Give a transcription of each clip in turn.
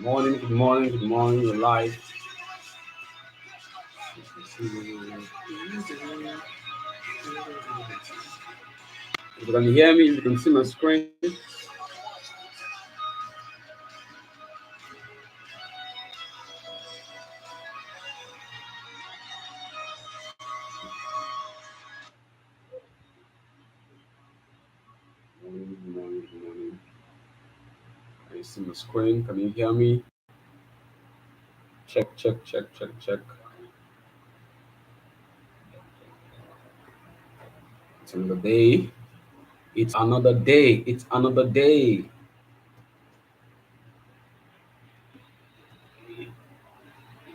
Morning, good morning, good morning, you're live. If you can hear me, if you can see my screen. Morning, good morning, good morning. Can you see my screen? Can you hear me? Check, check, check, check, check. It's another day. It's another day. It's another day.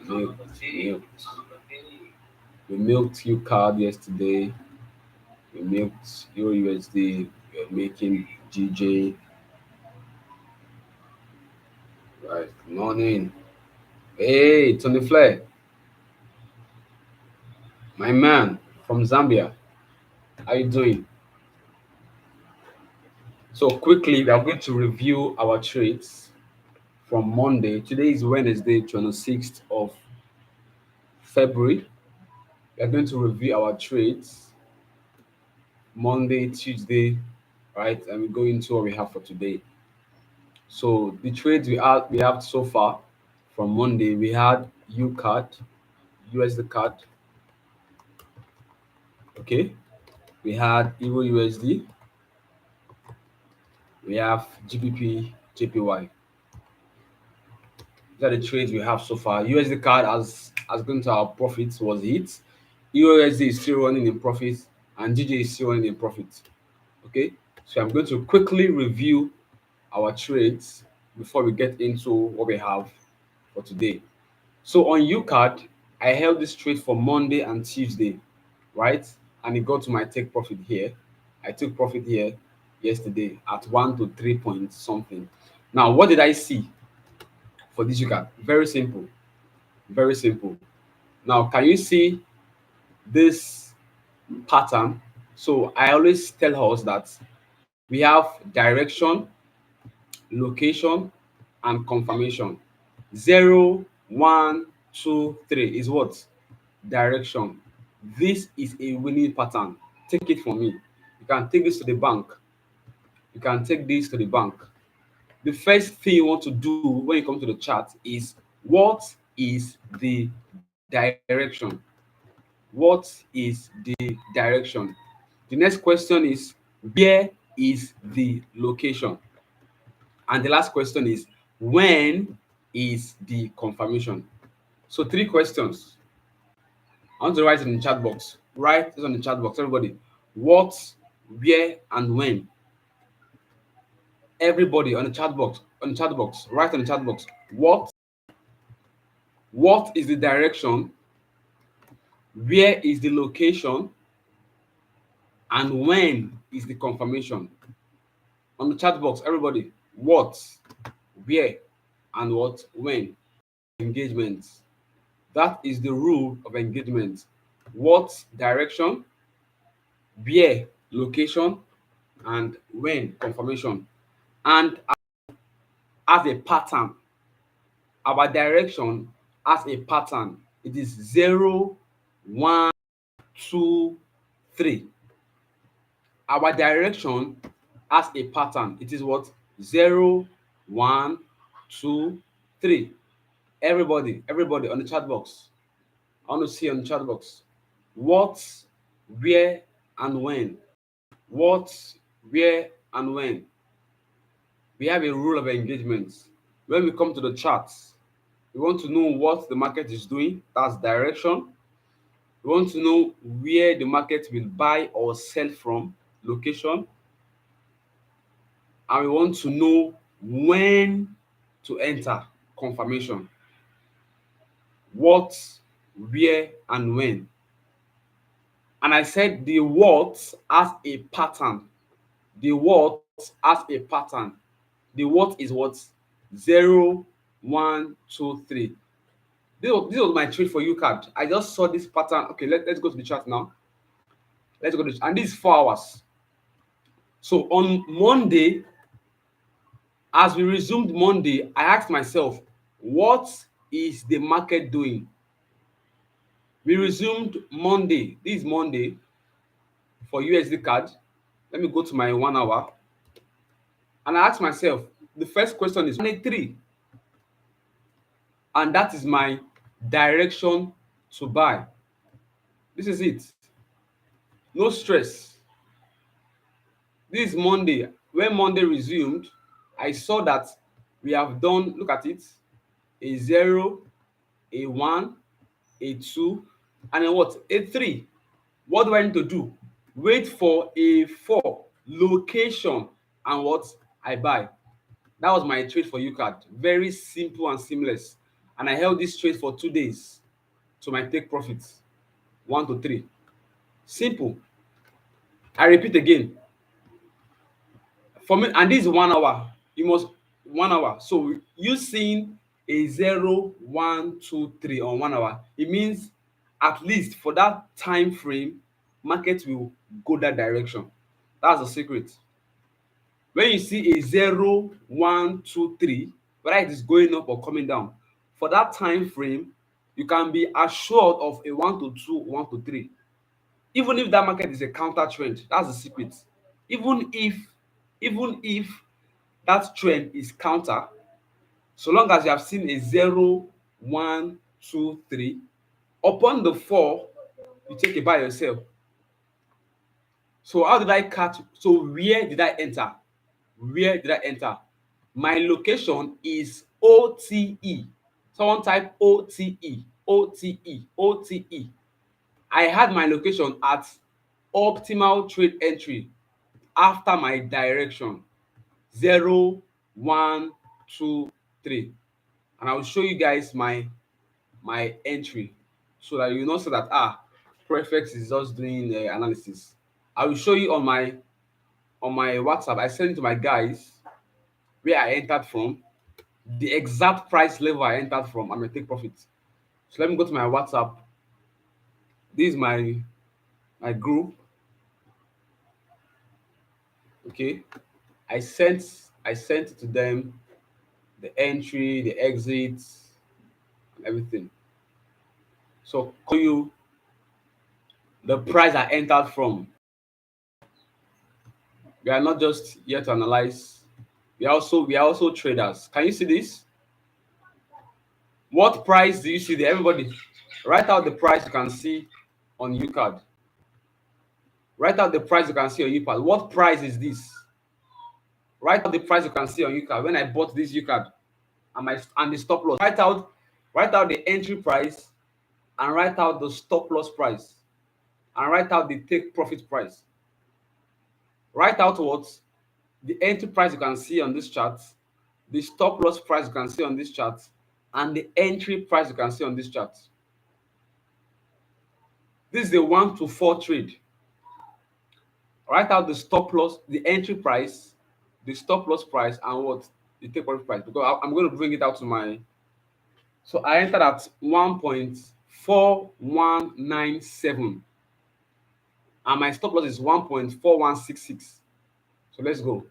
Milked, milked. We milked you card yesterday. We milked your USD. You're making GJ. Right. Good morning. Hey, Tony Flair, my man from Zambia. How you doing? So quickly, we are going to review our trades from Monday. Today is Wednesday, 26th of February. We are going to review our trades Monday, Tuesday, right? And we go into what we have for today. So the trades we have so far from Monday, we had U card, USD card, okay. We had Euro USD, we have GBP, JPY. These are the trades we have so far. USD card has gone to our profits was hit. EUSD is still running in profit, and GJ is still running in profit. Okay, so I'm going to quickly review our trades before we get into what we have for today. So on UCAD, I held this trade for Monday and Tuesday, right? And it got to my take profit here. I took profit here yesterday at 1 to 3 point something. Now, what did I see for this UCAD? Very simple. Very simple. Now, can you see this pattern? So I always tell us that we have direction, location, and confirmation. 0, 1, 2, 3 is what? Direction. This is a winning pattern. Take it from me. You can take this to the bank. You can take this to the bank. The first thing you want to do when you come to the chart is what is the direction? What is the direction? The next question is where is the location? And the last question is when is the confirmation? So three questions. I want to write it in the chat box. Write this on the chat box, everybody. What, where, and when. Everybody on the chat box. On the chat box. Write on the chat box. What is the direction? Where is the location? And when is the confirmation? On the chat box, everybody. What, where, and what, when. Engagement. That is the rule of engagement. What direction, where location, and when confirmation. And as a pattern, our direction as a pattern, it is 0, 1, 2, 3. Our direction as a pattern, it is what? 0, 1, 2, 3. Everybody on the chat box. I want to see on the chat box. What, where, and when. What, where, and when. We have a rule of engagement. When we come to the charts, we want to know what the market is doing. That's direction. We want to know where the market will buy or sell from, location. And we want to know when to enter, confirmation. What, where, and when. And I said the what as a pattern. The what as a pattern. The what is what? 0, 1, 2, 3. This was my trade for UCAD. I just saw this pattern. Okay, let's go to the chart now. Let's go to and this is 4 hours. So on Monday, as we resumed Monday, I asked myself, What is the market doing? We resumed Monday. This is Monday for USD card. Let me go to my 1 hour and I ask myself, the first question is 183, and that is my direction to buy. This is it. No stress. This is Monday. When Monday resumed, I saw that we have done, look at it, a 0, a 1, a 2, and a what? A 3. What do I need to do? Wait for a 4 location and what? I buy. That was my trade for UCAD. Very simple and seamless. And I held this trade for 2 days to my take profits 1 to 3. Simple. I repeat again. For me, and this is 1 hour. You must 1 hour. So you seeing a 0, 1, 2, 3 on 1 hour, it means at least for that time frame, market will go that direction. That's the secret. When you see a 0, 1, 2, 3, whether it is going up or coming down, for that time frame, you can be assured of a 1 to 2, 1 to 3. Even if that market is a counter trend, that's the secret. Even if that trend is counter, so long as you have seen a 0, 1, 2, 3, upon the 4, you take a buy yourself. So how did I catch? So where did I enter? Where did I enter? My location is OTE. Someone type OTE, OTE, OTE. I had my location at optimal trade entry after my direction 0, 1, 2, 3. And I will show you guys my entry so that you know, so that ProFx is just doing analysis. I will show you on my WhatsApp. I send it to my guys where I entered from, the exact price level I entered from, and my take profit. So let me go to my WhatsApp. This is my group. Okay, I sent it to them, the entry, the exit, and everything. So call you the price I entered from. We are not just here to analyze. We are also traders. Can you see this? What price do you see there? Everybody, write out the price you can see on UCAD. Write out the price you can see on UCAD. What price is this? Write out the price you can see on UCAD. When I bought this UCAD and the stop loss. Write out the entry price and write out the stop loss price and write out the take profit price. Write out what the entry price you can see on this chart, the stop loss price you can see on this chart, and the entry price you can see on this chart. This is a 1 to 4 trade. Write out the stop loss, the entry price, the stop loss price, and what the take profit price. Because I'm going to bring it out to my. So I entered at 1.4197, and my stop loss is 1.4166. So let's go.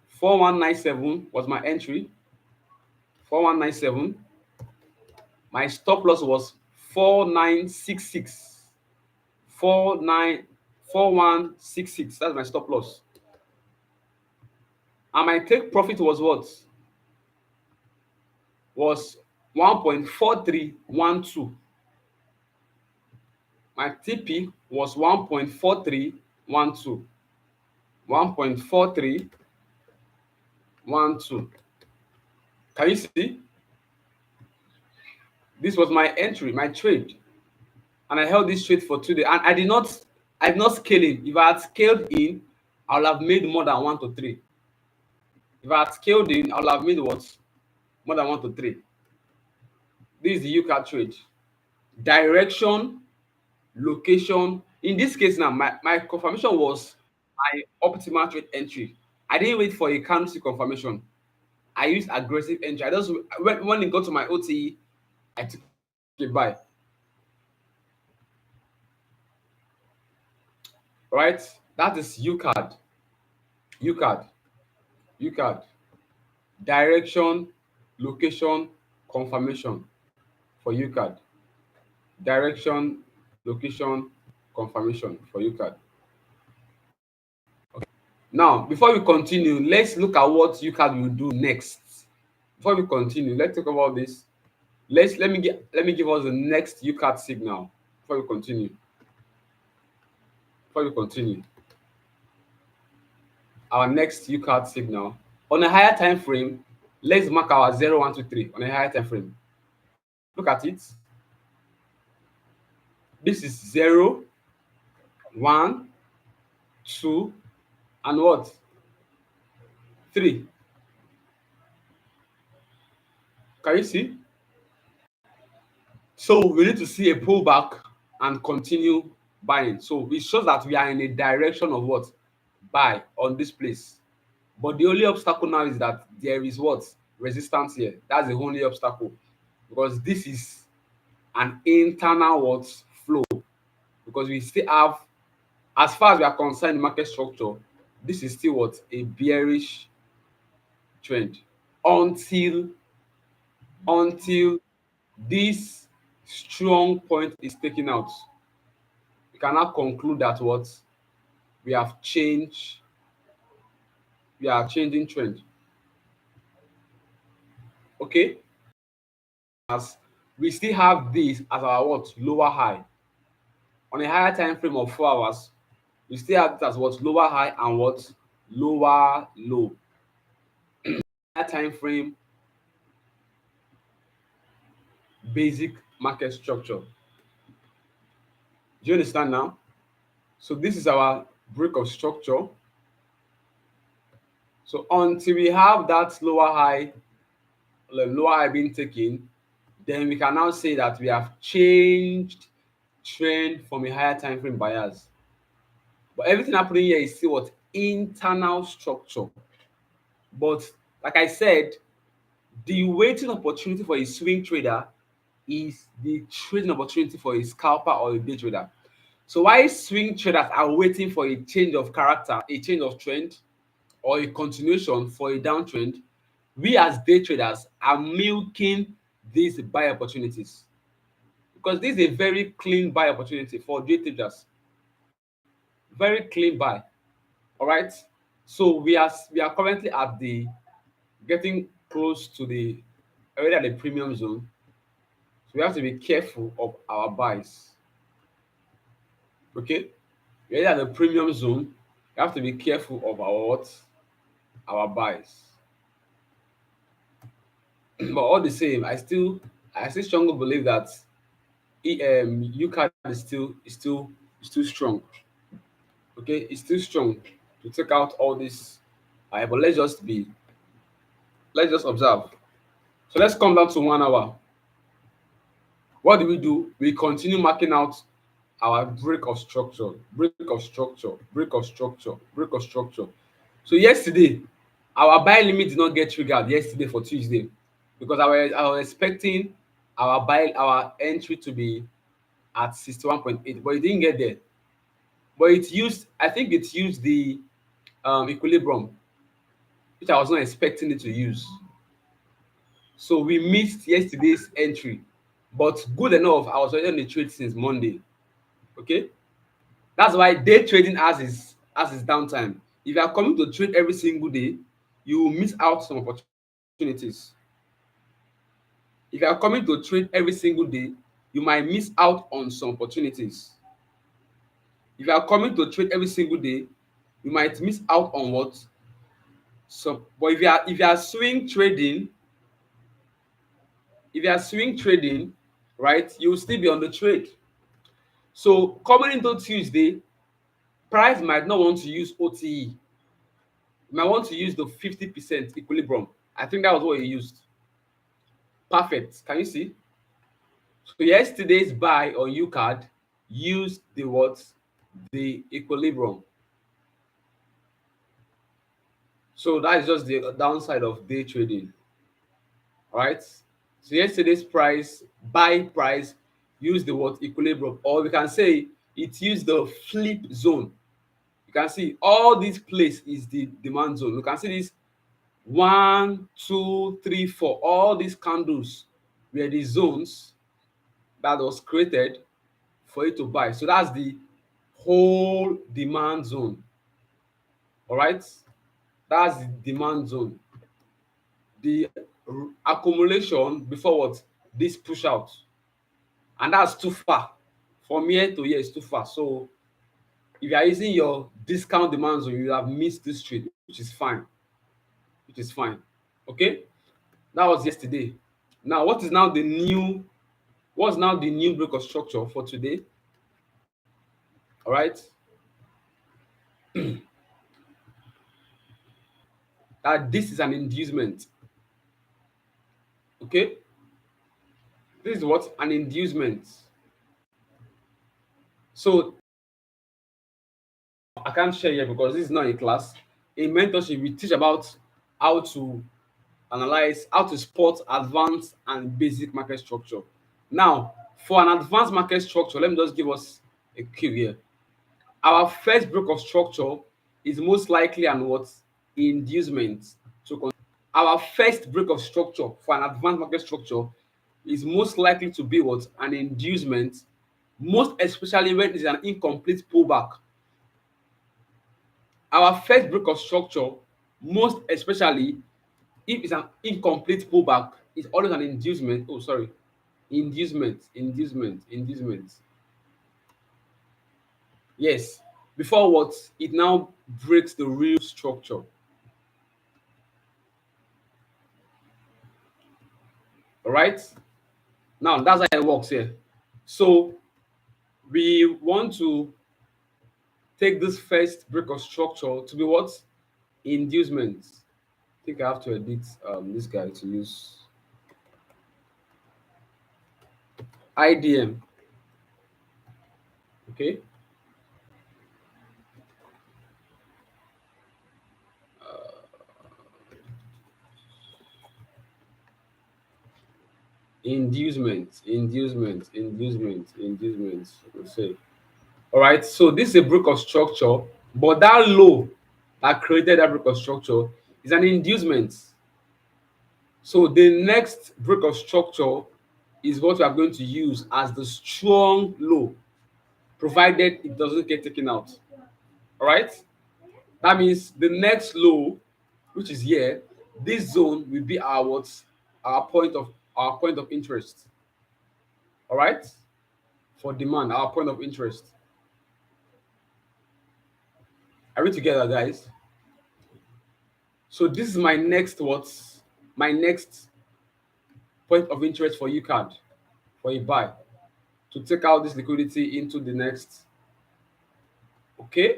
4197 was my entry. 4197. My stop loss was 4966. 4166. That's my stop loss. And my take profit was what? Was 1.4312. My TP was 1.4312. 1.4312. Can you see? This was my entry, my trade. And I held this trade for 2 days. And I did not scale in. If I had scaled in, I would have made more than 1 to 3. If I had scaled in, I would have made what? More than 1 to 3. This is the UCAD trade. Direction, location. In this case now, my confirmation was my optimal trade entry. I didn't wait for a candlestick confirmation. I used aggressive entry. I just when it got to my OTE, I took a buy. Right? That is UCAD. UCAD. UCAD. direction, location, confirmation for UCAD. Direction, location, confirmation for UCAD. Now, before we continue, let's look at what UCAD will do next. Before we continue, let's talk about this. Let me give us the next UCAD signal before we continue. Before we continue, our next UCAD signal on a higher time frame. Let's mark our 0, 1, 2, 3 on a higher time frame. Look at it. This is 0, 1, 2, and what? 3. Can you see? So we need to see a pullback and continue buying. So it shows that we are in a direction of what? Buy on this place. But the only obstacle now is that there is what? Resistance here. That's the only obstacle. Because this is an internal what? Flow. Because we still have, as far as we are concerned, market structure, this is still what? A bearish trend. Until this strong point is taken out, we can now conclude that what? We have changed, we are changing trend. Okay? As we still have this as our what? Lower high. On a higher time frame of 4 hours, we still have it as what? Lower high and what? Lower low. Higher time frame, basic market structure. Do you understand now? So this is our break of structure. So until we have that lower high being taken, then we can now say that we have changed trend from a higher time frame bias. But everything happening here is still what? Internal structure. But like I said, the waiting opportunity for a swing trader is the trading opportunity for a scalper or a day trader. So while swing traders are waiting for a change of character, a change of trend, or a continuation for a downtrend, we as day traders are milking these buy opportunities, because this is a very clean buy opportunity for day traders. Very clean buy. All right. So we are currently at the getting close to the already at the premium zone. So we have to be careful of our buys. Okay. We're at the premium zone. We have to be careful of our what? Our buys. But all the same, I still strongly believe that UCAD is still strong. Okay, it's still strong to take out all this. But let's just observe. So let's come down to 1 hour. What do we do? We continue marking out our break of structure, break of structure, break of structure, break of structure. So yesterday, our buy limit did not get triggered yesterday for Tuesday, because I was expecting our entry to be at 61.8, but it didn't get there. But I think it used the equilibrium, which I was not expecting it to use. So we missed yesterday's entry, but good enough, I was already on the trade since Monday. Okay, that's why day trading has its downtime. If you are coming to trade every single day, you will miss out some opportunities. If you are coming to trade every single day, you might miss out on some opportunities. If you are coming to trade every single day, you might miss out on what? So, but if you are swing trading, right, you will still be on the trade. So coming into Tuesday, price might not want to use OTE. You might want to use the 50% equilibrium. I think that was what he used. Perfect. Can you see? So yesterday's buy on UCAD used the what? The equilibrium. So that is just the downside of day trading. All right. So yesterday's buy price used the word equilibrium, or we can say it used the flip zone. You can see all this place is the demand zone. You can see this One, two, three, four. All these candles were the zones that was created for you to buy. So that's the whole demand zone. All right, that's the demand zone. The accumulation before what this push out, and that's too far from here to here is too far. So if you are using your discount demand zone, you have missed this trade, which is fine, which is fine. Okay, that was yesterday. Now what is now the new, what's now the new break of structure for today? All right, that this is an inducement. Okay, this is what an inducement. So I can't share here because this is not a class. In mentorship, we teach about how to analyze, how to spot advanced and basic market structure. Now, for an advanced market structure, let me just give us a cue here. Our first break of structure is most likely an what? Inducement. So our first break of structure for an advanced market structure is most likely to be what? An inducement, most especially when it is an incomplete pullback. Our first break of structure, most especially if it's an incomplete pullback, is always an inducement. Oh, sorry, inducement. Yes, before what? It now breaks the real structure. All right. Now that's how it works here. So we want to take this first break of structure to be what? Inducement. I think I have to edit this guy to use IDM. Okay. Inducement. Let's say. All right. So this is a break of structure, but that low that created that break of structure is an inducement. So the next break of structure is what we are going to use as the strong low, provided it doesn't get taken out. All right. That means the next low, which is here, this zone will be our what? Our point of interest. All right. For demand, our point of interest. Are we together, guys? So this is my next what? My next point of interest for you card for a buy to take out this liquidity into the next. Okay.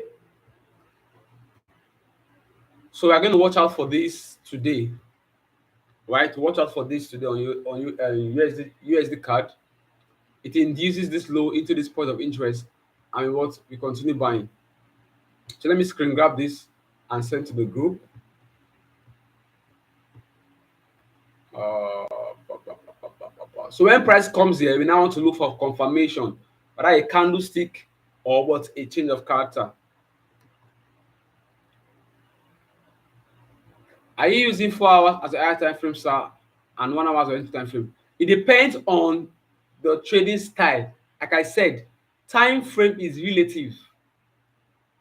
So we're going to watch out for this today, right? Watch out for this today on your USD card. It induces this low into this point of interest, and we continue buying. So let me screen grab this and send to the group. Uh, so when price comes here, we now want to look for confirmation, whether a candlestick or what, a change of character. Are you using 4 hours as a higher time frame, sir, and 1 hour as a time frame? It depends on the trading style. Like I said, time frame is relative.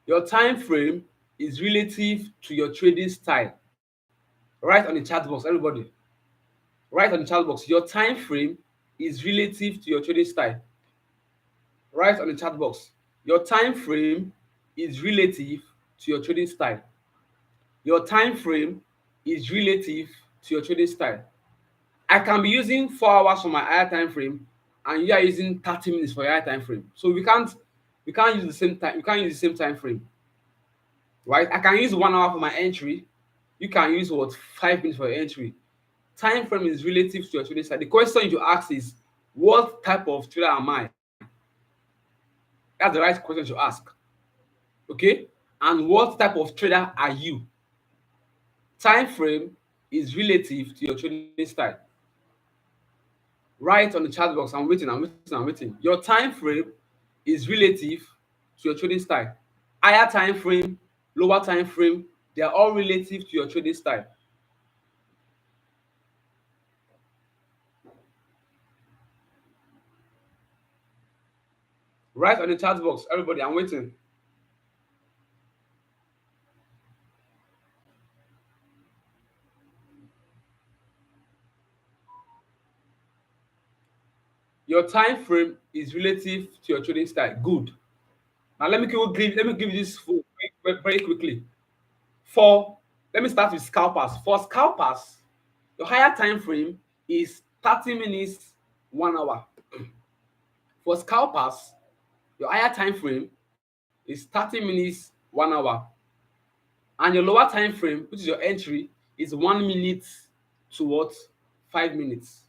Your time frame is relative to your trading style. Right on the chat box, everybody. Right on the chat box. Your time frame is relative to your trading style. Right on the chat box. Your time frame is relative to your trading style. Your time frame is relative to your trading style. I can be using 4 hours for my higher time frame, and you are using 30 minutes for your higher time frame. So we can't use the same time. We can't use the same time frame, right? I can use 1 hour for my entry. You can use what, 5 minutes for your entry. Time frame is relative to your trading style. The question you ask is, what type of trader am I? That's the right question to ask. Okay, and what type of trader are you? Time frame is relative to your trading style. Write on the chat box. I'm waiting. Your time frame is relative to your trading style. Higher time frame, lower time frame, they are all relative to your trading style. Write on the chat box, everybody. I'm waiting. Your time frame is relative to your trading style. Good. Now let me give you this very quickly. For Let me start with scalpers. For scalpers, your higher time frame is 30 minutes, 1 hour. For scalpers, your higher time frame is 30 minutes, 1 hour. And your lower time frame, which is your entry, is 1 minute to what? 5 minutes.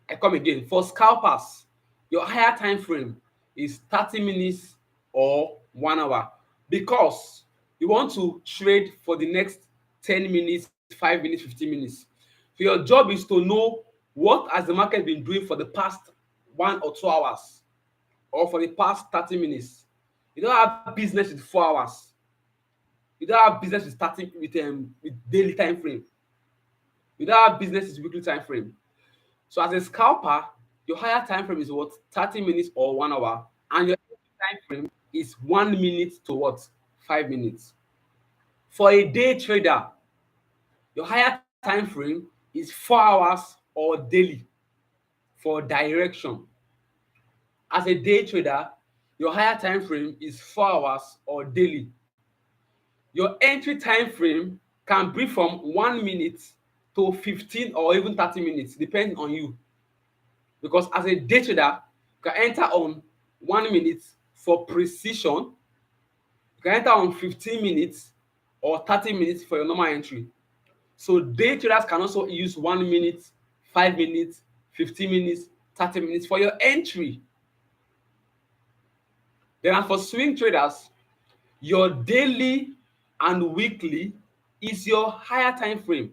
I come again. For scalpers, your higher time frame is 30 minutes or 1 hour, because you want to trade for the next 10 minutes, 5 minutes, 15 minutes. So your job is to know what has the market been doing for the past 1 or 2 hours, or for the past 30 minutes. You don't have business with 4 hours. You don't have business with starting with daily time frame. You don't have business with weekly time frame. So as a scalper, your higher time frame is what? 30 minutes or 1 hour, and your time frame is 1 minute to what? 5 minutes. For a day trader, your higher time frame is 4 hours or daily for direction. As a day trader, your higher time frame is 4 hours or daily. Your entry time frame can be from 1 minute to 15 or even 30 minutes, depending on you. Because as a day trader, you can enter on 1 minute for precision, you can enter on 15 minutes or 30 minutes for your normal entry. So day traders can also use 1 minute, 5 minutes, 15 minutes, 30 minutes for your entry. Then as for swing traders, your daily and weekly is your higher time frame.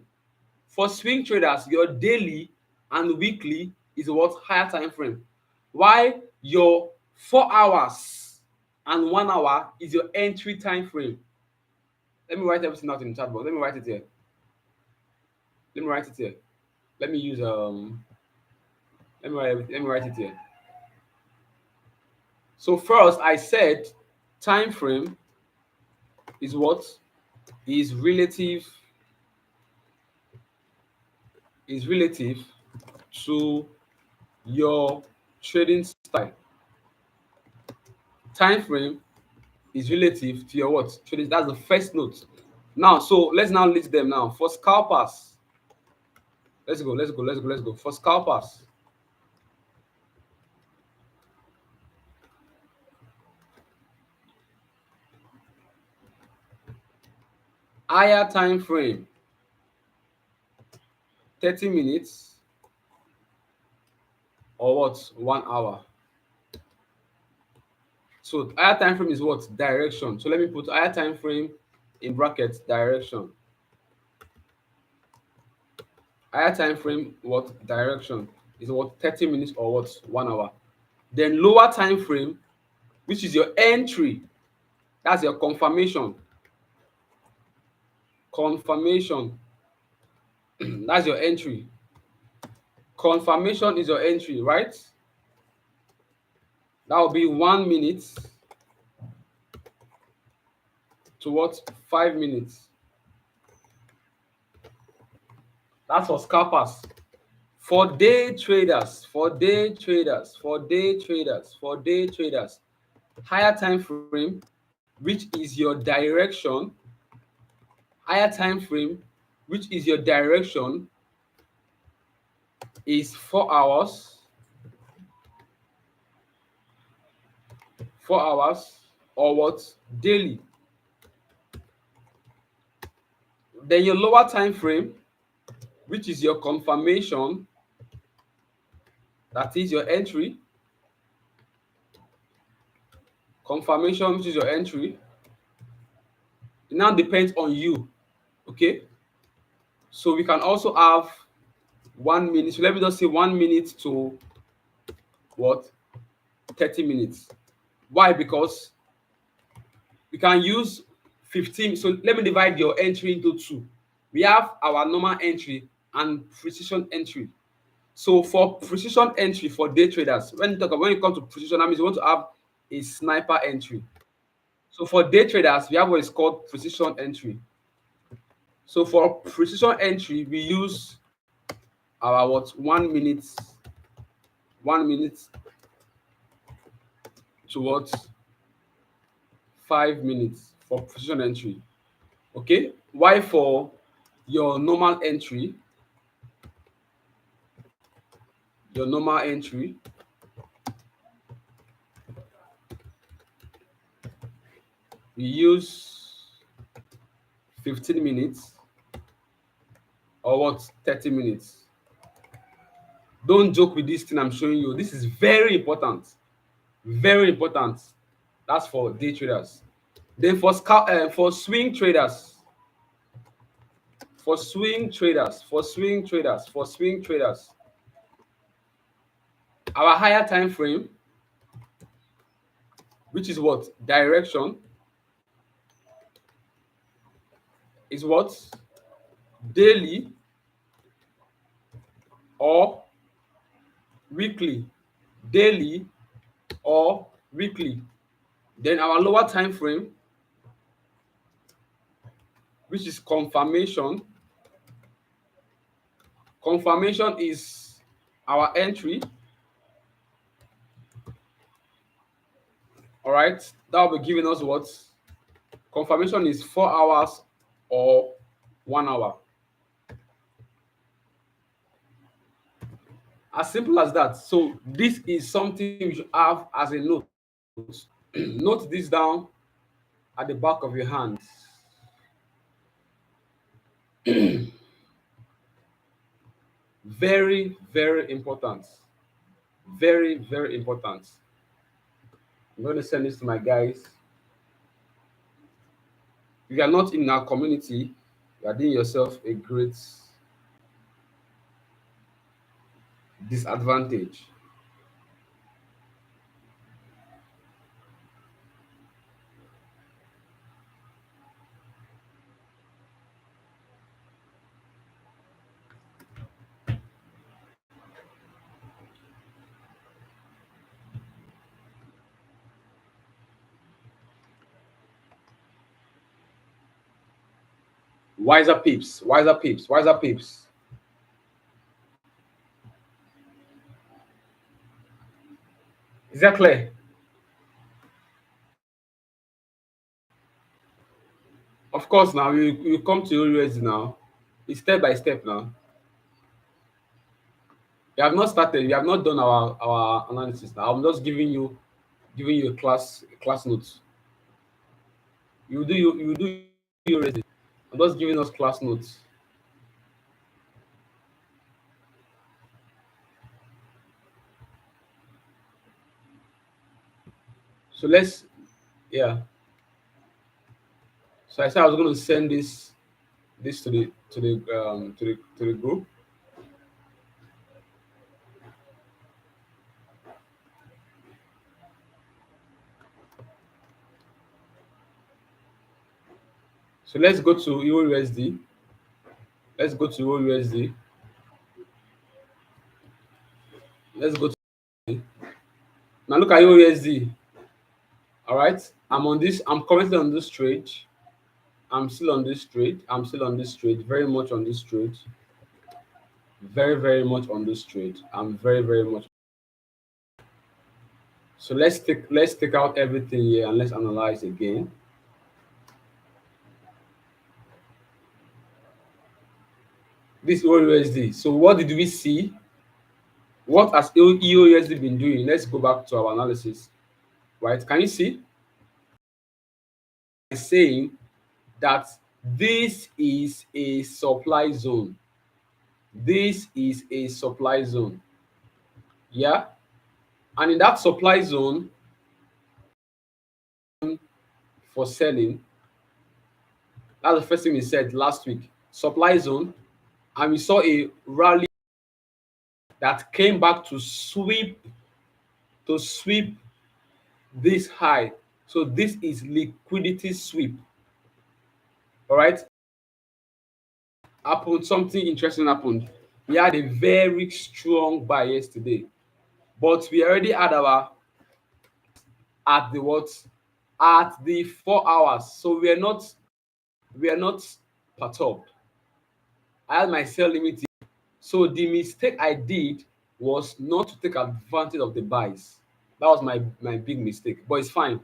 For swing traders, your daily and weekly is what? Higher time frame. While your 4 hours and 1 hour is your entry time frame. Let me write everything out in the chat box. Let me write it here. Let me write it here. Let me use let me write it here. So first I said time frame is what? Is relative to your trading style. Time frame is relative to your what? Trading. That's the first note. Now, so let's now list them now. For scalpers, let's go. For scalpers, higher time frame 30 minutes or what? 1 hour. So higher time frame is what? Direction. So let me put higher time frame in brackets direction. Higher time frame what? Direction is what? 30 minutes or what? 1 hour. Then lower time frame, which is your entry, that's your confirmation. That's your entry. Confirmation is your entry, right? That will be 1 minute to what? 5 minutes. That's for scalpers. For day traders, higher time frame, which is your direction, is 4 hours. 4 hours or what? Daily. Then your lower time frame, which is your confirmation, that is your entry. Confirmation, which is your entry. It now depends on you. Okay. So we can also have 1 minute. So let me just say 1 minute to what? 30 minutes. Why? Because we can use 15. So let me divide your entry into two. We have our normal entry and precision entry. So for precision entry for day traders, when it comes to precision, that means you want to have a sniper entry. So for day traders, we have what is called precision entry. So for precision entry, we use our what 1 minute, 1 minute to what 5 minutes for precision entry. Okay, why for your normal entry, your normal entry, we use 15 minutes or what 30 minutes. Don't joke with this thing I'm showing you. This is very important. Very important. That's for day traders. Then for swing traders, for swing traders, our higher time frame, which is what direction, is what daily or weekly, daily or weekly. Then our lower time frame, which is confirmation. Confirmation is our entry. All right, that will be giving us what confirmation is 4 hours or 1 hour. As simple as that. So this is something you should have as a note. Note this down at the back of your hand. Very, very important. Very, very important. I'm going to send this to my guys. If you are not in our community, you are doing yourself a great disadvantage. Wiser peeps, wiser peeps, wiser peeps. Is that clear? Of course, now you come to USD now. It's step by step now. We have not started. We have not done our analysis now. I'm just giving you a class notes. You do you already. I'm just giving us class notes. So let's yeah. So I said I was going to send this to the group. So let's go to EURUSD. Let's go to EURUSD. Let's go to now look at EURUSD. All right. I'm currently on this trade. I'm still on this trade. I'm still on this trade. Very much on this trade. Very, very much on this trade. I'm very, very much. So let's take out everything here and let's analyze again. This EURUSD. So what did we see? What has EURUSD been doing? Let's go back to our analysis. Right? Can you see? It's saying that this is a supply zone. This is a supply zone. Yeah. And in that supply zone for selling, that's the first thing we said last week. Supply zone. And we saw a rally that came back to sweep this high. So this is liquidity sweep. All right. Happened something interesting happened. We had a very strong buy yesterday, but we already had at the what? At the 4 hours. So we are not perturbed. I had my sell limit. So the mistake I did was not to take advantage of the buys. That was my big mistake. But it's fine.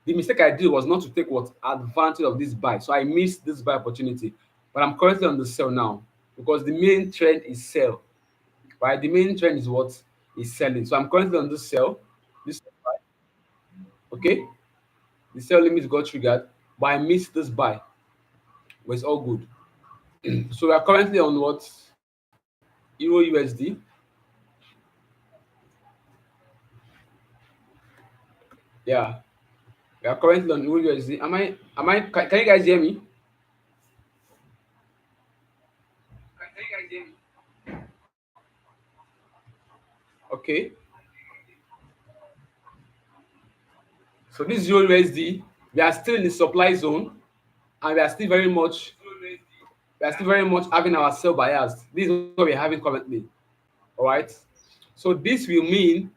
The mistake I did was not to take what advantage of this buy. So I missed this buy opportunity. But I'm currently on the sell now because the main trend is sell. Right? The main trend is what is selling. So I'm currently on this sell. This buy. Okay. The sell limit got triggered, but I missed this buy. But it's all good. So we are currently on what? Euro USD. Yeah. We are currently on Euro USD. Can you guys hear me? Okay. So this Euro USD, we are still in the supply zone and we are still very much having our sell bias. This is what we're having currently. All right. So this will mean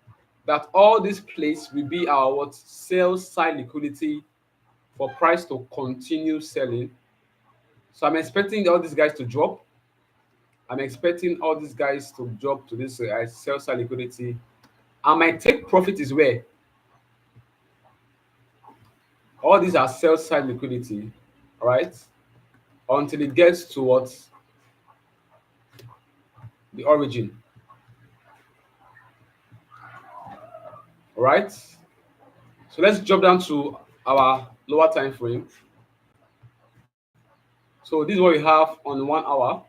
that all this place will be our what sell side liquidity for price to continue selling. So I'm expecting all these guys to drop. I'm expecting all these guys to drop to this sell side liquidity. And my take profit is where all these are sell side liquidity, all right? Until it gets to what the origin, all right? So let's drop down to our lower time frame. So this is what we have on 1 hour.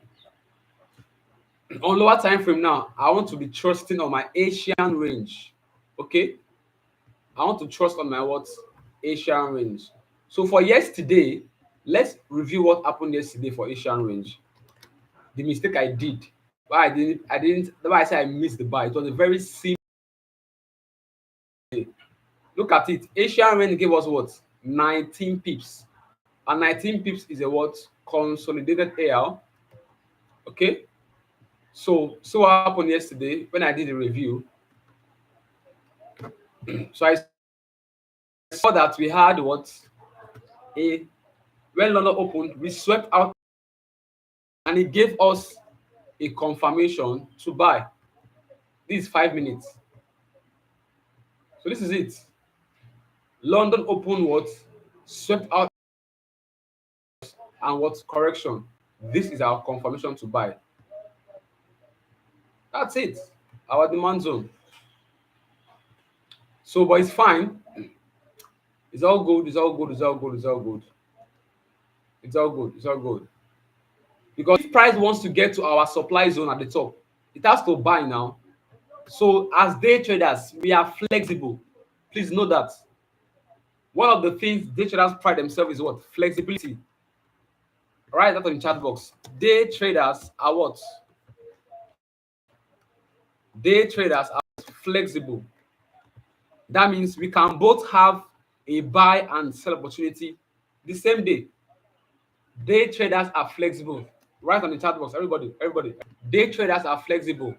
On lower time frame now, I want to be trusting on my Asian range. Okay, I want to trust on my what Asian range. So for yesterday, let's review what happened yesterday for Asian range. The mistake I did. Why I didn't that's why I said I missed the buy. It was a very simple. Look at it. Asian range gave us what? 19 pips. And 19 pips is a what? Consolidated AL. Okay. So what happened yesterday when I did the review? So I saw that we had what? A when London opened, we swept out and it gave us a confirmation to buy. This is 5 minutes. So this is it. London opened what? Swept out and what? Correction. This is our confirmation to buy. That's it. Our demand zone. So, but it's fine. It's all good. It's all good. It's all good. It's all good. It's all good. It's all good. Because if price wants to get to our supply zone at the top, it has to buy now. So, as day traders, we are flexible. Please know that. One of the things day traders pride themselves is what? Flexibility. Write that on the chat box. Day traders are what? Day traders are flexible. That means we can both have a buy and sell opportunity the same day. Day traders are flexible. Write on the chat box, everybody, everybody. Day traders are flexible.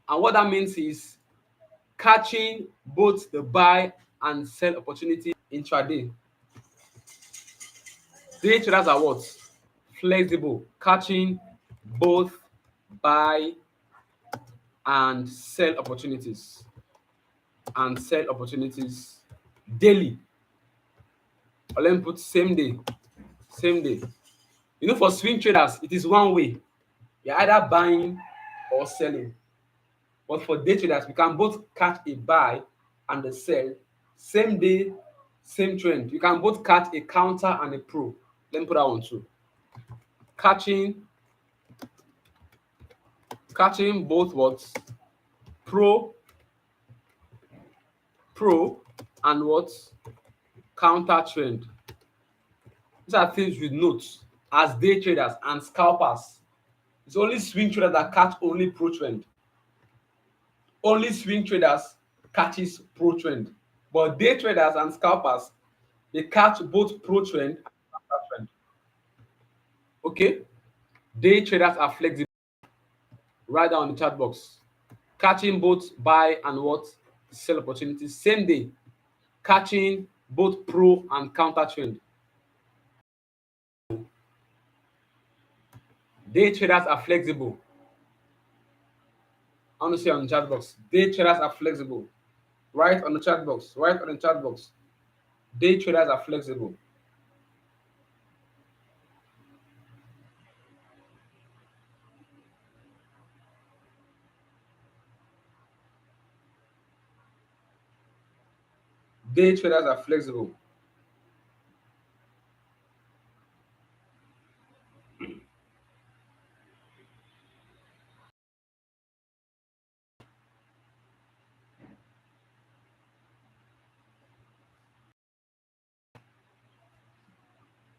And what that means is catching both the buy and sell opportunity intraday. Day traders are what? Flexible, catching both buy and sell opportunities daily. Or let me put same day. Same day. You know, for swing traders, it is one way. You're either buying or selling. But for day traders, we can both catch a buy and a sell. Same day, same trend. You can both catch a counter and a pro. Let me put that one too. Catching both what? Pro and what? Counter trend. These are things with notes as day traders and scalpers. It's only swing traders that catch only pro trend. Only swing traders catches pro trend. But day traders and scalpers, they catch both pro trend and counter trend. Okay? Day traders are flexible. Write down in the chat box. Catching both buy and what? Sell opportunities same day. catching both pro and counter trend. Day traders are flexible. I want to say on the chat box. Day traders are flexible. Write on the chat box. Write on the chat box. Day traders are flexible. Day traders are flexible.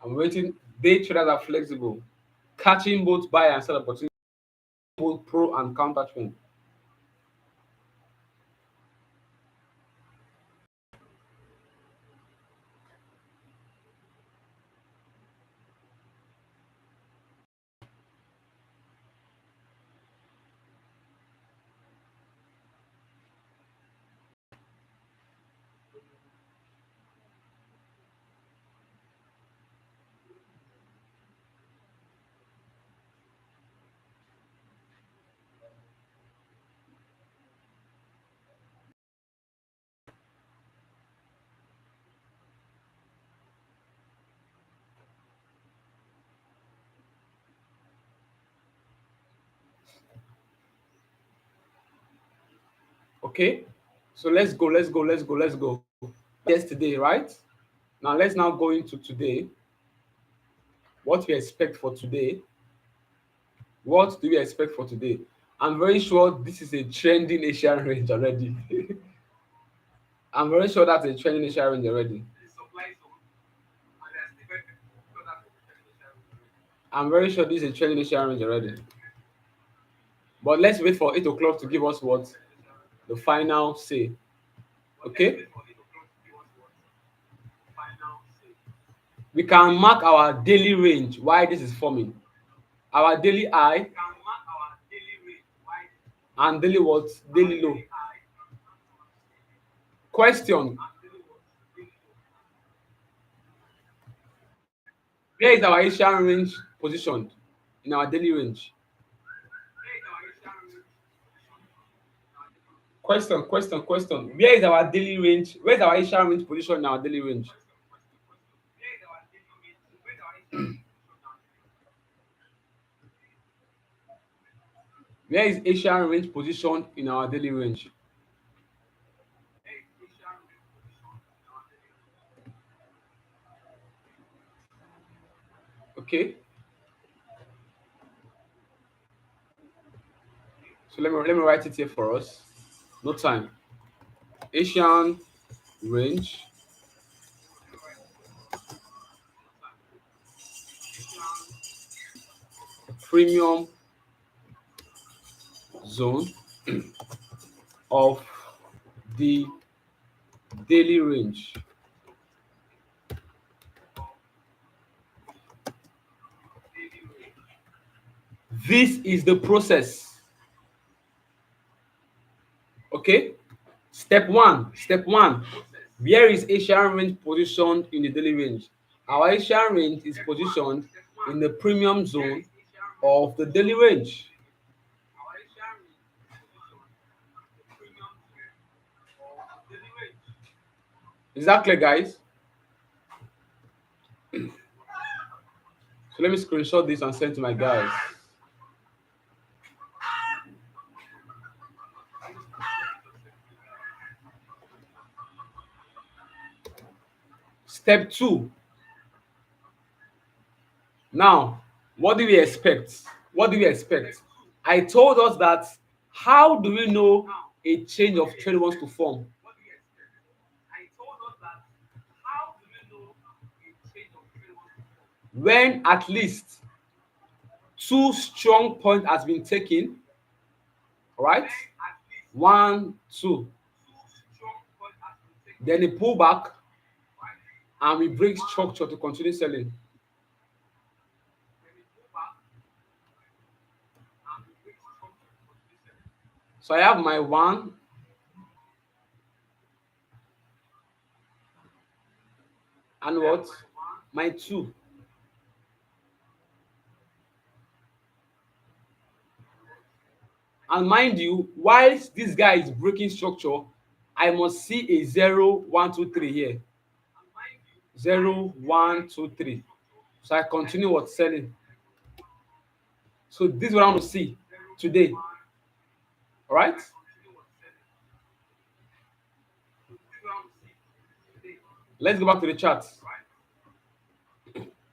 I'm waiting. Day traders are flexible, catching both buy and sell opportunities, both pro and counter trend. Okay, so let's go. Let's go. Let's go. Let's go. Yesterday, right? Now let's now go into today. What we expect for today? What do we expect for today? I'm very sure this is a trending Asian range already. I'm very sure that's a trending Asian range already. I'm very sure this is a trending Asian range already. But let's wait for 8 o'clock to give us what the final say. Okay, we can mark our daily range why this is forming. Our daily high and daily what? Daily low. Question: where is our Asian range positioned in our daily range? Question. Where is our daily range? Where is our Asian range position in our daily range? Where is Asian range positioned in our daily range? Okay, so let me write it here for us. No time. Asian range premium zone of the daily range. This is the process. Okay. Step one. Where is Asian range positioned in the daily range? Our Asian range is positioned in the premium zone of the daily range. Is that clear, guys? So let me screenshot this and send to my guys. Step two. Now, what do we expect? What do we expect? I told us that how do we know a change of trend wants to form? When at least two strong points has been taken, right? One, two. Then a pullback and we break structure to continue selling. So I have my one, and what? My 2. And mind you, whilst this guy is breaking structure, I must see a 0, 1, 2, 3 here. 0, 1, 2, 3. So I continue what? Selling. So this is what I want to see today. All right? Let's go back to the chart.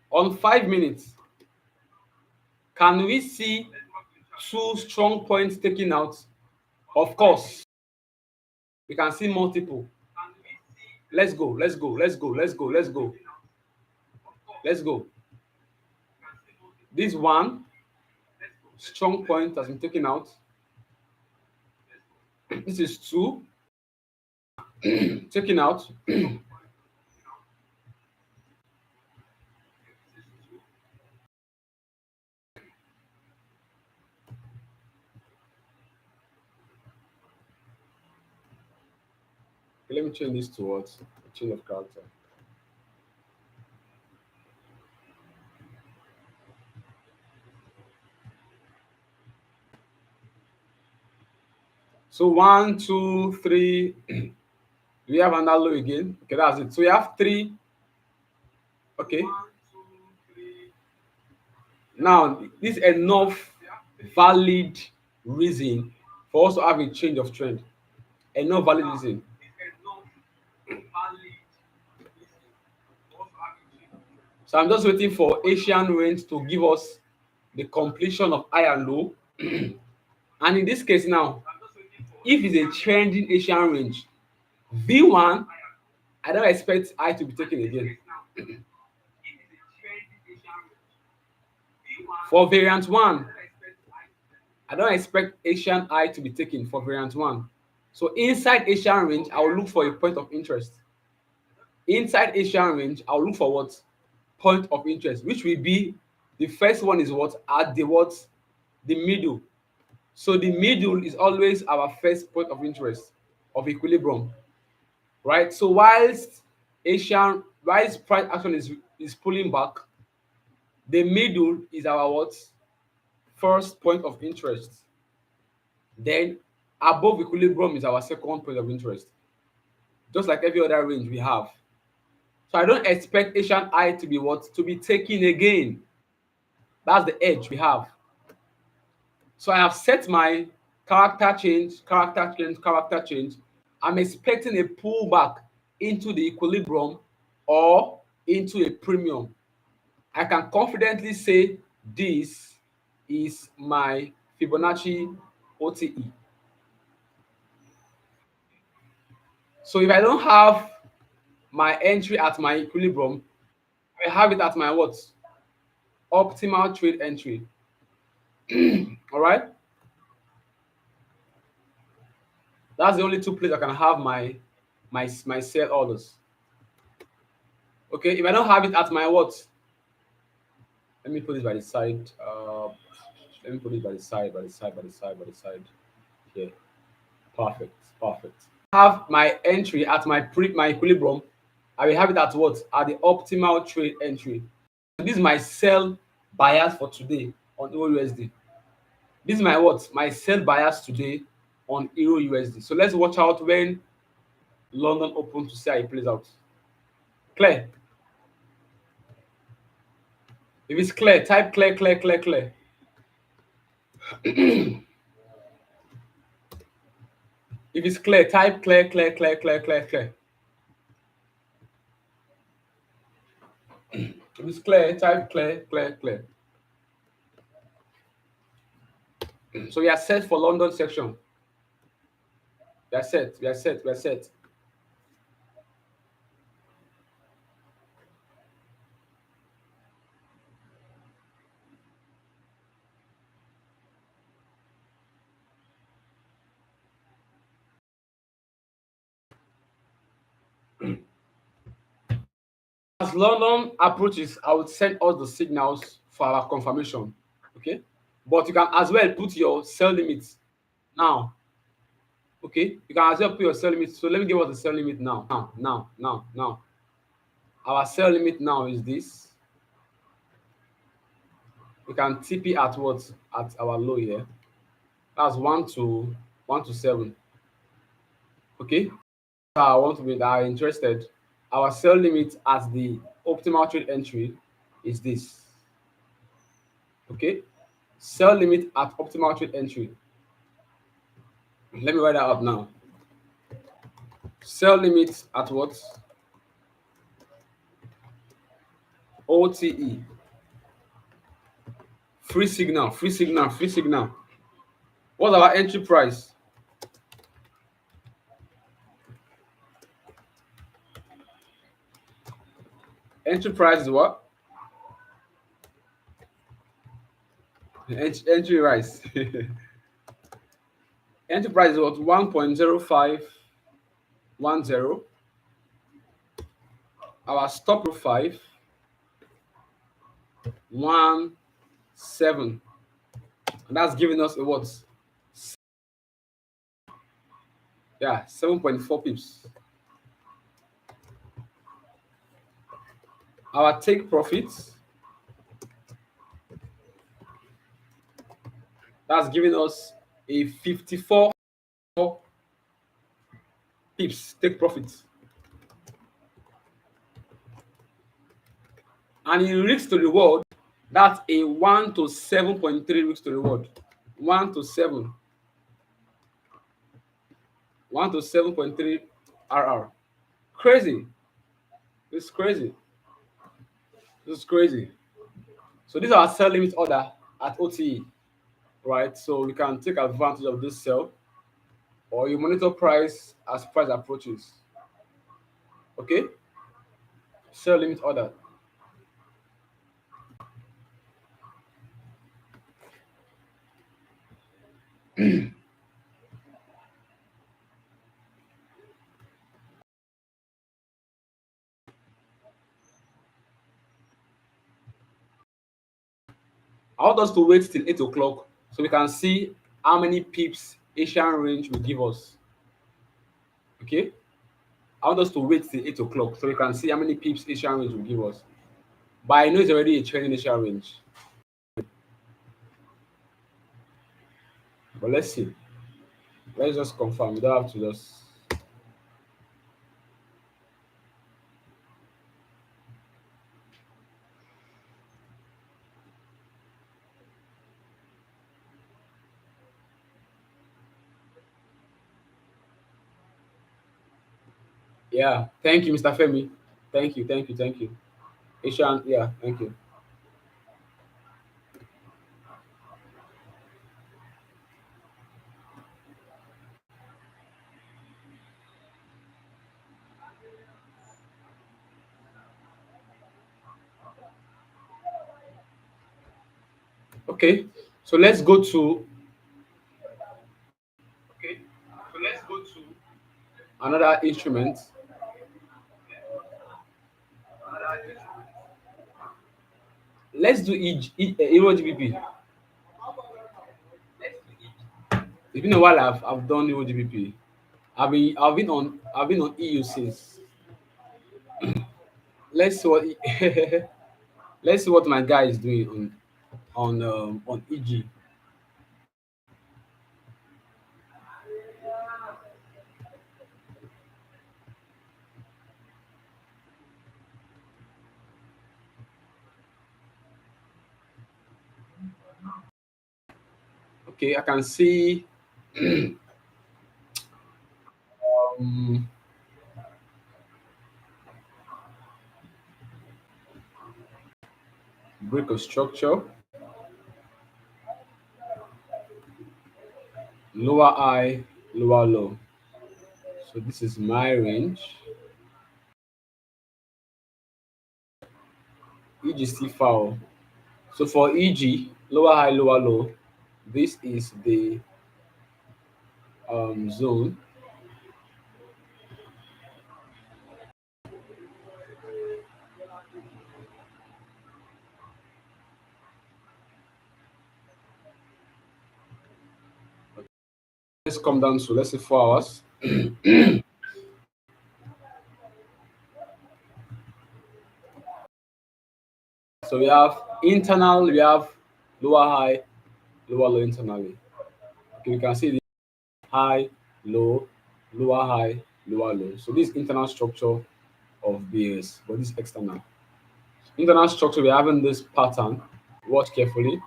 On 5 minutes, can we see 2 strong points taken out? Of course, we can see multiple. Let's go, let's go, let's go, let's go, let's go, let's go. This one strong point has been taken out. This is 2 taken out. Let me change this to what? Change of character. So 1, 2, 3. We have another low again. Okay, that's it. So we have 3. Okay. Now, this is enough valid reason for us to have a change of trend. Enough valid reason. So I'm just waiting for Asian range to give us the completion of high and low. And in this case now, if it's a trending Asian range, V1, I don't expect I to be taken again. For variant 1, I don't expect Asian I to be taken for variant 1. So inside Asian range, I will look for a point of interest. Inside Asian range, I'll look for what? Point of interest, which will be the first one is what? At the what? The middle. So the middle is always our first point of interest of equilibrium, right? So whilst price action is pulling back, the middle is our what? First point of interest. Then above equilibrium is our second point of interest, just like every other range we have. So I don't expect Asian I to be what? To be taken again. That's the edge we have. So I have set my character change, character change, character change. I'm expecting a pullback into the equilibrium or into a premium. I can confidently say this is my Fibonacci OTE. So if I don't have my entry at my equilibrium, I have it at my what? Optimal trade entry. All right. That's the only 2 places I can have my sell orders. Okay, if I don't have it at my what? Let me put this by the side. Let me put it by the side, by the side, by the side, by the side. Here. Perfect. Perfect. Have my entry at my equilibrium. I will have it at what? At the optimal trade entry. This is my sell bias for today on Euro USD. This is my what? My sell bias today on Euro USD. So let's watch out when London open to see how it plays out. Clear? If it's clear, type clear, clear, clear, clear. If it's clear, type clear, clear, clear, clear, clear, clear. If it's clear, type clear, clear, clear. So we are set for London section. We are set, we are set, we are set. As London approaches, I would send us the signals for our confirmation. Okay, but you can as well put your sell limits now. Okay, you can as well put your sell limit. So let me give us the sell limit now. Now. Our sell limit now is this. We can TP at what? At our low here. That's 1 to 7. Okay. I want to be that are interested. Our sell limit at the optimal trade entry is this. Okay. Sell limit at optimal trade entry. Let me write that up now. Sell limit at what? OTE. Free signal, free signal, free signal. What's our entry price? Entry price is what? Entry price. Entry price is what? 1.0510. Our stop 5 1 7, and that's giving us a what? Yeah, 7.4 pips. Our take profits, that's giving us a 54 pips take profits. And in risk to reward, that's a 1 to 7.3 risk to reward. 1 to 7. 1 to 7.3 RR. Crazy. This is crazy. This is crazy. So these are our sell limit order at OTE, right? So we can take advantage of this sell, or you monitor price as price approaches. Okay? Sell limit order. I want us to wait till 8 o'clock so we can see how many pips Asian range will give us. Okay? I want us to wait till 8 o'clock so we can see how many pips Asian range will give us. But I know it's already a training Asian range. But let's see. Let's just confirm. We don't have to just. Yeah. Thank you, Mr. Femi. Thank you. Thank you. Thank you. Asian. Yeah. Thank you. Okay. So let's go to. Okay. So let's go to another instrument. Let's do Euro GBP. It's been a while I've done Euro GBP. I've been on EU since. Let's see what let's see what my guy is doing on EG. Okay, I can see um, break of structure, lower high, lower low. So this is my range. EG still foul. So for EG, lower high, lower low, this is the zone. Let's come down to let's say 4 hours. So we have internal, we have lower high, lower low internally. Okay, we can see the high, low, lower high, lower low. So this is internal structure of BS, but this is external. Internal structure, we're having this pattern. Watch carefully.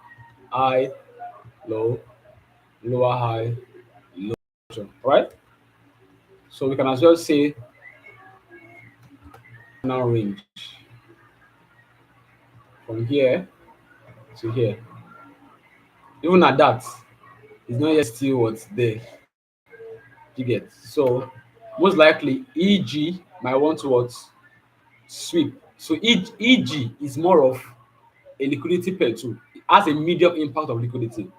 High, low, lower high, low structure. All right? So we can as well say now range from here to here. Even at that, it's not yet still what's there. You get so most likely EG might want to what sweep. So EG is more of a liquidity pair too. It has a medium impact of liquidity,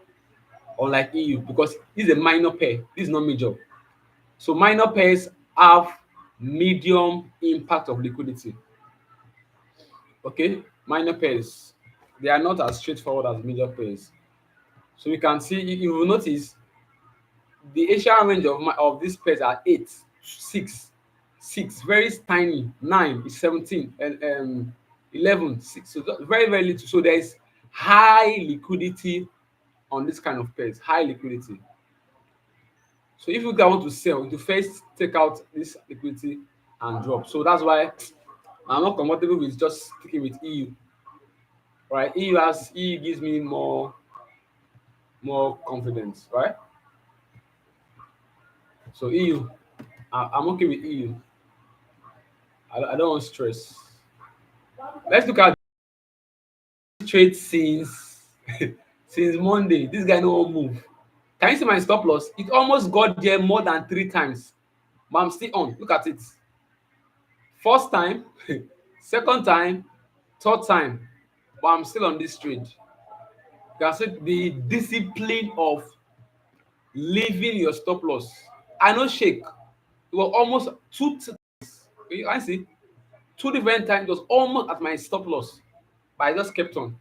unlike EU because this is a minor pair. This is not major. So minor pairs have medium impact of liquidity. Okay, minor pairs they are not as straightforward as major pairs. So we can see you will notice the Asian range of these pairs are 8, 6, 6, very tiny, 9 is 17, and 11, 6. So very, very little. So there is high liquidity on this kind of pairs, high liquidity. So if you guys want to sell, you first take out this liquidity and drop. So that's why I'm not comfortable with just sticking with EU. Right? EU gives me more confidence, right? So EU, I'm okay with EU. I don't want stress. Let's look at trade since since Monday. This guy no wan move. Can you see my stop loss? It almost got there more than 3 times, but I'm still on. Look at it. First time, second time, third time, but I'm still on this trade. You can see the discipline of leaving your stop loss. I no shake. It was almost you can see 2 different times. It was almost at my stop loss, but I just kept on.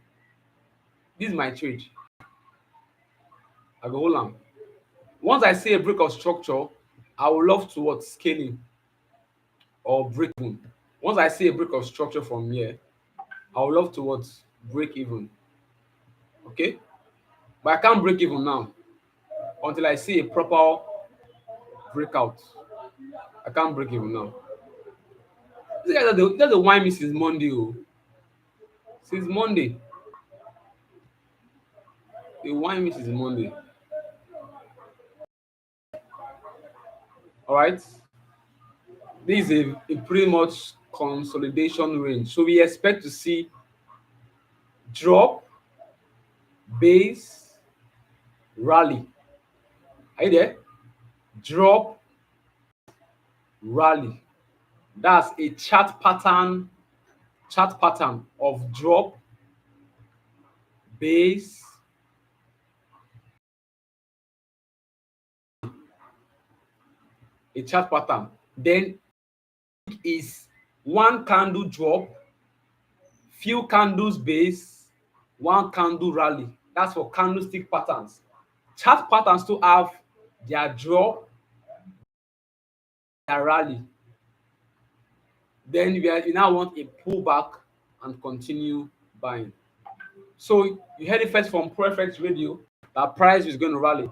This is my trade. I go hold am. Once I see a break of structure, I would love to what scaling or break even. Once I see a break of structure from here, I would love to what break even. Okay, but I can't break even now until I see a proper breakout. I can't break even now. These guys are the wine me since Monday. Oh, since Monday, they wine me since Monday. All right, this is a pretty much consolidation range. So we expect to see drop, base, rally. Are you there? Drop, rally. That's a chart pattern of drop, base, a chart pattern. Then is one candle drop, few candles base, one candle rally. That's for candlestick patterns. Chart patterns to have their drop, their rally. Then you now want a pullback and continue buying. So you heard it first from ProFx Radio that price is going to rally.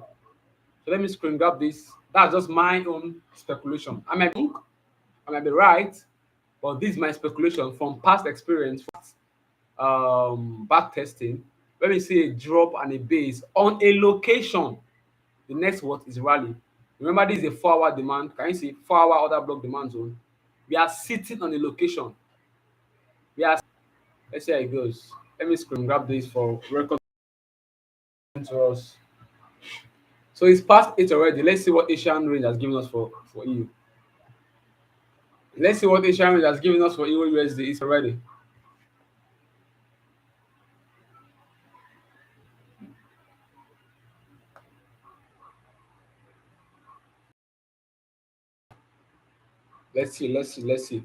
So let me screen grab this. That's just my own speculation. I might be right, but this is my speculation from past experience, back testing. When we see a drop and a base on a location, the next what is rally. Remember, this is a 4 hour demand. Can you see 4 hour order block demand zone? We are sitting on a location. We are. Let's see how it goes. Let me screen grab this for record to us. So it's past 8 already. Let's see what Asian range has given us for EU. Let's see what Asian range has given us for EU USD is already. Let's see.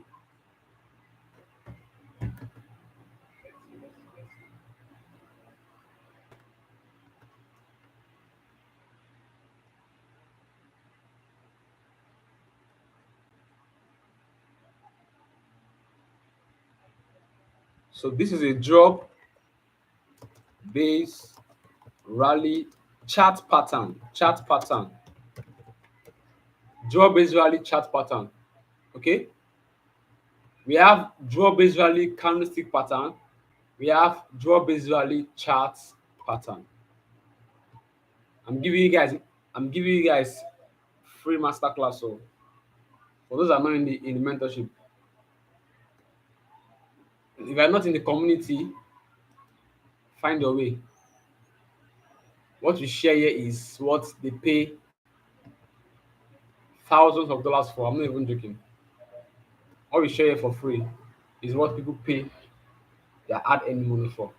So this is a drop base rally chart pattern, draw base rally chart pattern. Okay, we have draw base rally candlestick pattern, we have draw base rally chart pattern. I'm giving you guys I'm giving you guys free masterclass. So for those that are not in the mentorship, if you are not in the community, find your way. What we share here is what they pay thousands of dollars for. I'm not even joking. What we share here for free is what people pay their hard earned money for.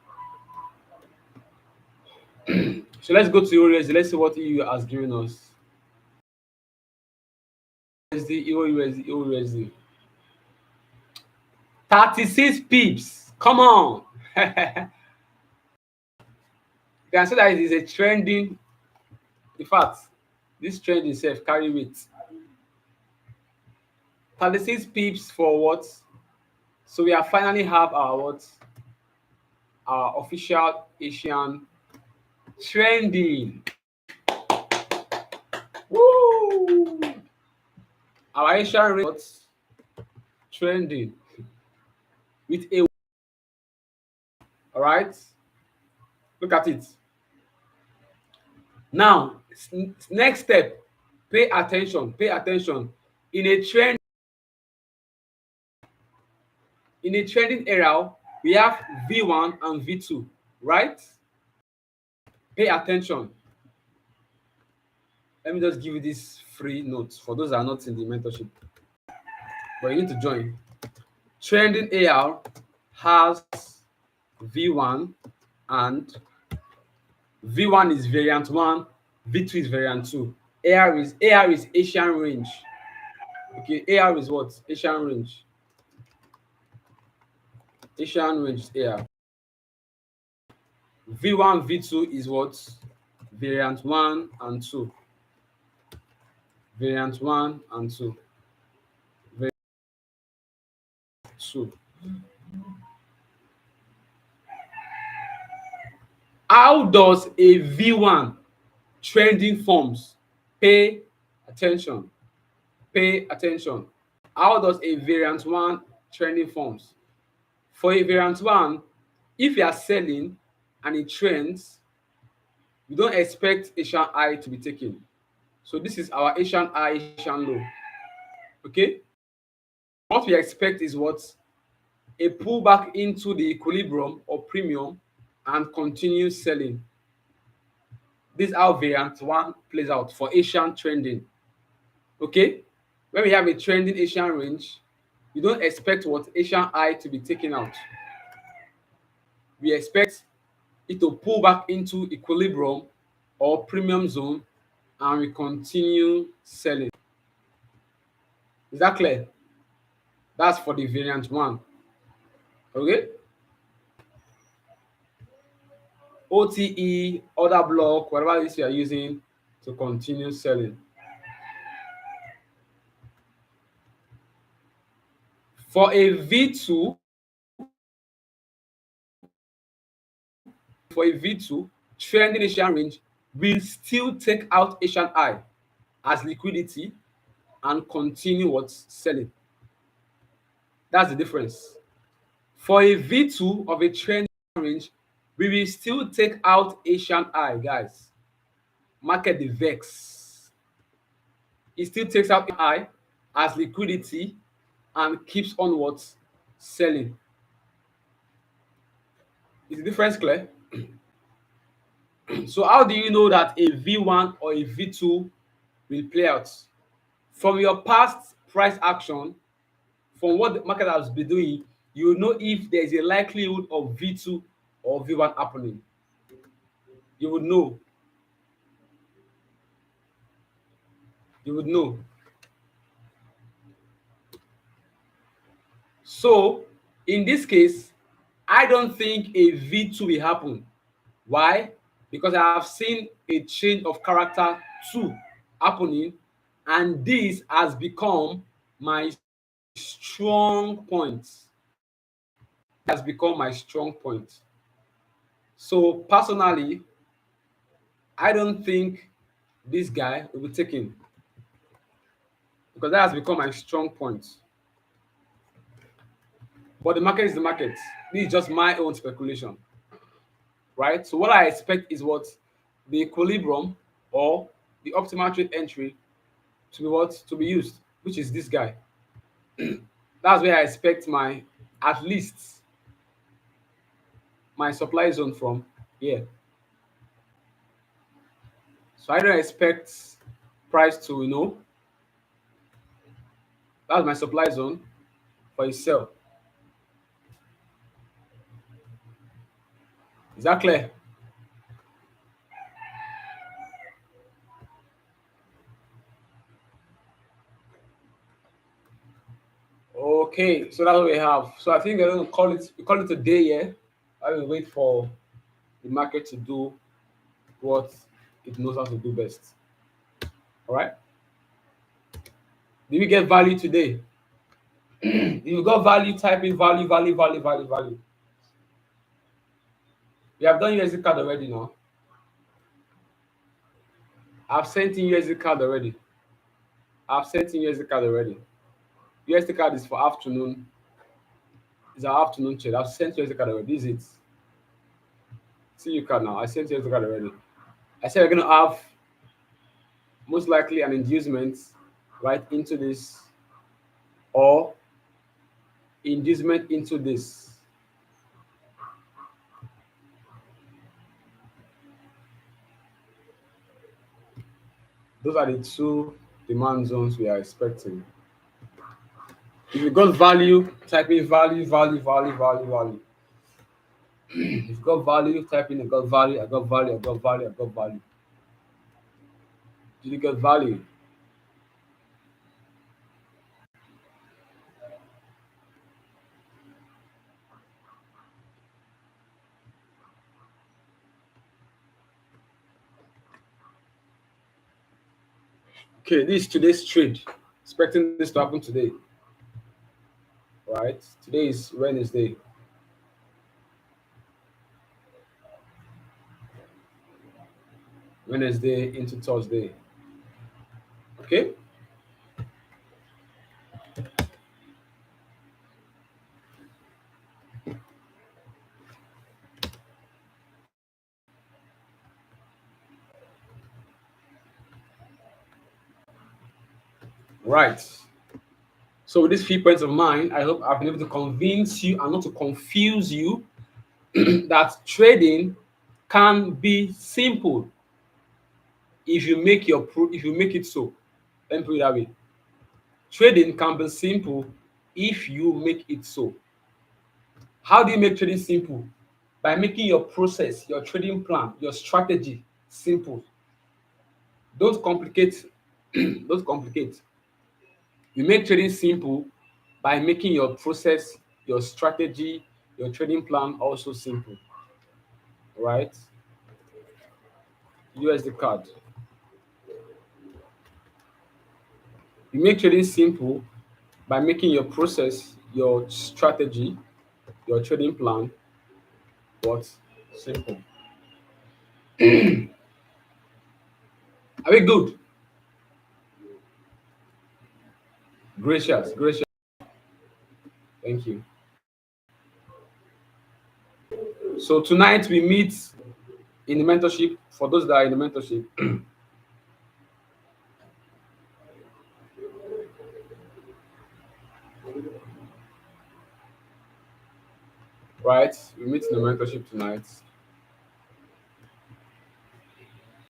So let's go to USD. Let's see what EU has given us. USD, USD, USD. 36 pips. Come on. You can say that it is a trending. In fact, this trend itself carry weight. 36 pips for what? So we have finally have our what? Our official Asian trending. Woo! Our Asian rate trending with a, all right. Look at it. Now, next step, pay attention. Pay attention. In a trend, in a trending area, we have V1 and V2, right? Pay attention. Let me just give you this free note for those that are not in the mentorship, but you need to join. Trending AR has V1 and V1 is variant 1, V2 is variant 2. AR is Asian range. Okay, AR is what? Asian range. Asian range is AR. V1, V2 is what? Variant 1 and 2. Variant 1 and 2. Variant 2. How does a V1 trending forms? Pay attention. Pay attention. How does a variant 1 trending forms? For a variant 1, if you are selling and it trends, you don't expect Asian high to be taken. So this is our Asian high, Asian low. Okay? What we expect is what? A pullback into the equilibrium or premium and continue selling. This is how variant 1 plays out for Asian trending. Okay? When we have a trending Asian range, you don't expect what? Asian high to be taken out. We expect it to pull back into equilibrium or premium zone and we continue selling. Is that clear? That's for the variant 1. Okay? OTE, order block, whatever this you are using to continue selling. For a V2, trending Asian range will still take out Asian high as liquidity and continue what? Selling. That's the difference. For a V2 of a trend range, we will still take out Asian high, guys. Market the vex. It still takes out high as liquidity and keeps on what? Selling. Is the difference clear? So how do you know that a V1 or a V2 will play out? From your past price action, from what the market has been doing, you will know if there is a likelihood of V2 or V1 happening. You would know. You would know. So in this case, I don't think a V2 will happen. Why? Because I have seen a change of character 2 happening, and this has become my strong point. It has become my strong point. So personally, I don't think this guy will be taken because that has become my strong point. But the market is the market. This is just my own speculation, right? So what I expect is what the equilibrium or the optimal trade entry to be what to be used, which is this guy. That's where I expect my at least my supply zone from here. So I don't expect price to that's my supply zone for a sell. Is that clear? Okay, so that's what we have. So I think we're going to call it a day here. I will wait for the market to do what it knows how to do best. All right. Did we get value today? If you got value, type in value, value, value, value, value. We have done USD card already now. I've sent in USD card already. I've sent in USD card already. USD card is for afternoon. It's our afternoon trade. I've sent USD card already. This is it. See you card now. I sent USD card already. I said we're gonna have most likely an inducement right into this or inducement into this. Those are the two demand zones we are expecting. If you got value, type in value, value, value, value, value. If you got value, type in I got value, I got value, I got value, I got value. Did you get value? Okay, this is today's trade. Expecting this to happen today. Right? Today is Wednesday. Wednesday into Thursday. Okay? Right. So with these few points of mine, I hope I've been able to convince you and not to confuse you that trading can be simple if you make if you make it so. Let me put it that way. Trading can be simple if you make it so. How do you make trading simple? By making your process, your trading plan, your strategy simple. Don't complicate. Don't complicate. You make trading simple by making your process, your strategy, your trading plan also simple. Right? USD card. You make trading simple by making your process, your strategy, your trading plan, but simple. Are we good? Gracious, gracious. Thank you. So tonight we meet in the mentorship. For those that are in the mentorship, right? We meet in the mentorship tonight.